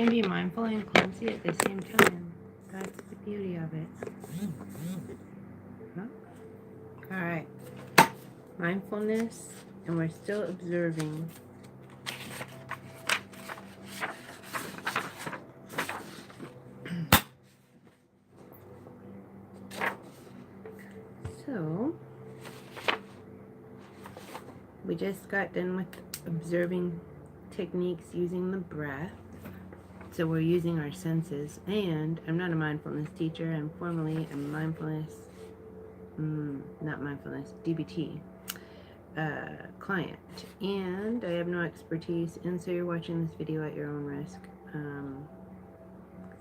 can be mindful and clumsy at the same time. That's the beauty of it. Huh? All right. Mindfulness, and we're still observing. So, we just got done with observing techniques using the breath. So we're using our senses, and I'm not a mindfulness teacher. I'm formally a mindfulness, DBT client, and I have no expertise, and so you're watching this video at your own risk,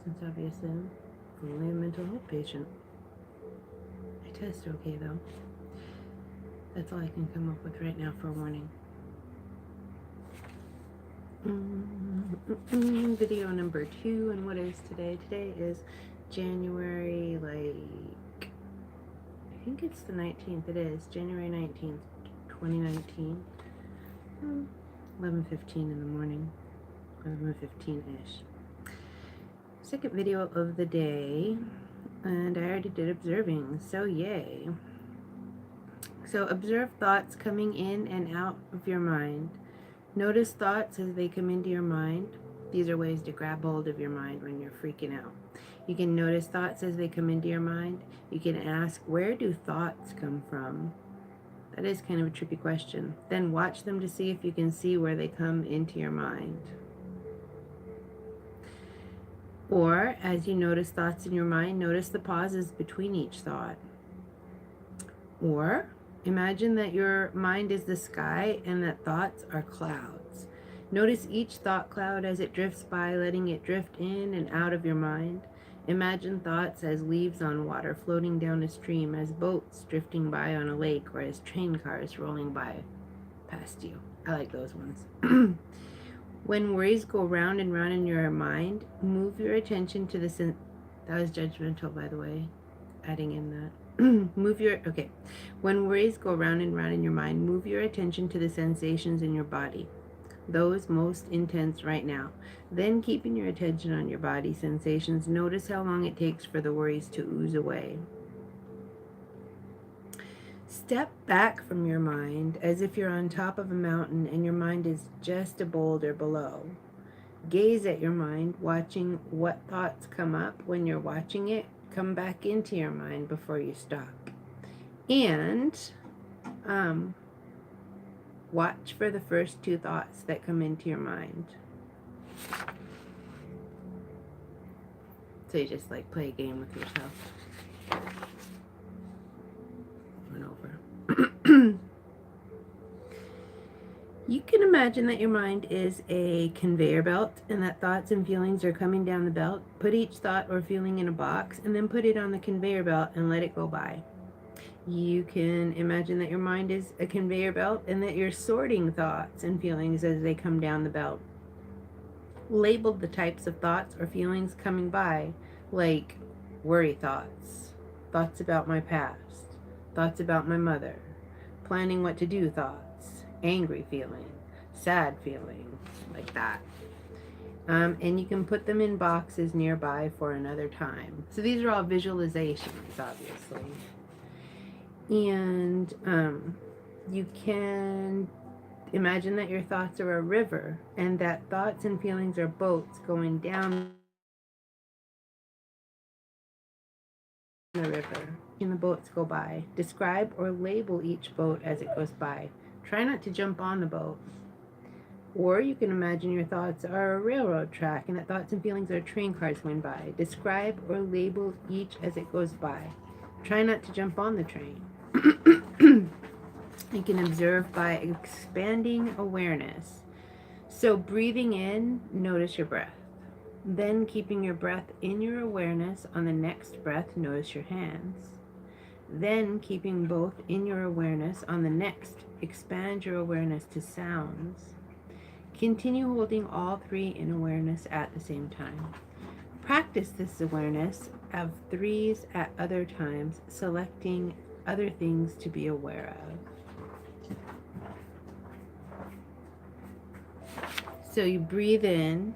since obviously I'm only a mental health patient. I test okay though. That's all I can come up with right now for a warning. Video number 2, and what is today? Today is January, I think it's the 19th. It is January 19th, 2019. 11:15 in the morning, 11:15-ish. Second video of the day, and I already did observing, so yay. So observe thoughts coming in and out of your mind. Notice thoughts as they come into your mind. These are ways to grab hold of your mind when you're freaking out. You can notice thoughts as they come into your mind. You can ask, where do thoughts come from? That is kind of a tricky question. Then watch them to see if you can see where they come into your mind. Or, as you notice thoughts in your mind, notice the pauses between each thought. Or, imagine that your mind is the sky and that thoughts are clouds. Notice each thought cloud as it drifts by, letting it drift in and out of your mind. Imagine thoughts as leaves on water floating down a stream, as boats drifting by on a lake, or as train cars rolling by past you. I like those ones. When worries go round and round in your mind, move your attention to the that was judgmental, by the way, adding in that. When worries go round and round in your mind, move your attention to the sensations in your body, those most intense right now. Then, keeping your attention on your body sensations, notice how long it takes for the worries to ooze away. Step back from your mind as if you're on top of a mountain and your mind is just a boulder below. Gaze at your mind, watching what thoughts come up. When you're watching it, come back into your mind before you stop. And watch for the first 2 thoughts that come into your mind. So you just play a game with yourself. Over and over. You can imagine that your mind is a conveyor belt and that thoughts and feelings are coming down the belt. Put each thought or feeling in a box and then put it on the conveyor belt and let it go by. You can imagine that your mind is a conveyor belt and that you're sorting thoughts and feelings as they come down the belt. Label the types of thoughts or feelings coming by, like worry thoughts, thoughts about my past, thoughts about my mother, planning what to do thoughts, angry feeling, sad feeling, like that. And you can put them in boxes nearby for another time. So these are all visualizations, obviously. And you can imagine that your thoughts are a river and that thoughts and feelings are boats going down the river and the boats go by. Describe or label each boat as it goes by. Try not to jump on the boat. Or you can imagine your thoughts are a railroad track and that thoughts and feelings are train cars going by. Describe or label each as it goes by. Try not to jump on the train. You can observe by expanding awareness. So breathing in, notice your breath. Then keeping your breath in your awareness, on the next breath, notice your hands. Then keeping both in your awareness, on the next, expand your awareness to sounds. Continue holding all 3 in awareness at the same time. Practice this awareness of 3s at other times, selecting other things to be aware of. So you breathe in,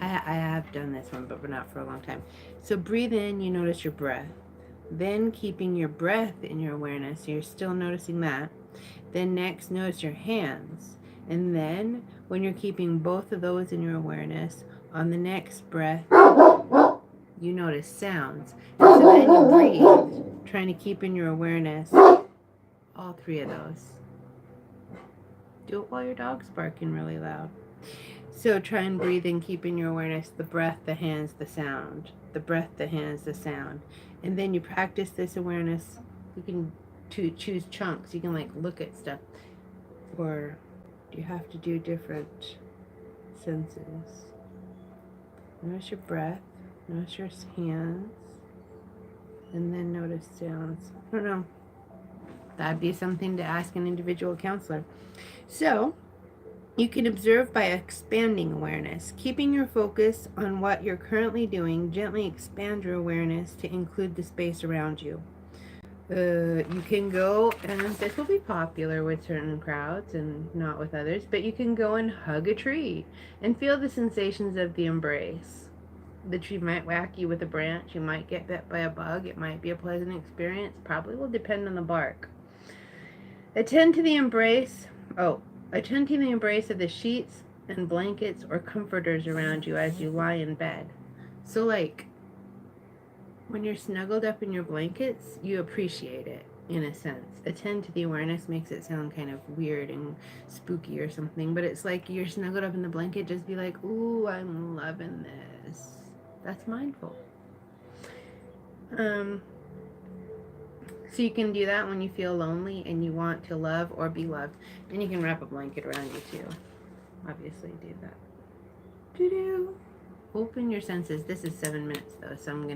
I have done this one, but not for a long time. So breathe in, you notice your breath. Then keeping your breath in your awareness, you're still noticing that. Then next, notice your hands. And then when you're keeping both of those in your awareness, on the next breath, you notice sounds. And so then you breathe, trying to keep in your awareness all three of those. Do it while your dog's barking really loud. So try and breathe in, keep in your awareness the breath, the hands, the sound. The breath, the hands, the sound. And then you practice this awareness. You can choose chunks. You can like look at stuff. Or you have to do different senses. Notice your breath. Notice your hands. And then notice sounds. I don't know. That'd be something to ask an individual counselor. So, you can observe by expanding awareness. Keeping your focus on what you're currently doing, gently expand your awareness to include the space around you. You can go, and this will be popular with certain crowds and not with others, but you can go and hug a tree and feel the sensations of the embrace. The tree might whack you with a branch. You might get bit by a bug. It might be a pleasant experience. Probably will depend on the bark. Attend to the embrace of the sheets and blankets or comforters around you as you lie in bed. So like, when you're snuggled up in your blankets, you appreciate it, in a sense. Attend to the awareness makes it sound kind of weird and spooky or something, but it's like you're snuggled up in the blanket, just be like, ooh, I'm loving this. That's mindful. So you can do that when you feel lonely and you want to love or be loved. And you can wrap a blanket around you too. Obviously do that. Open your senses. This is 7 minutes though, so I'm going to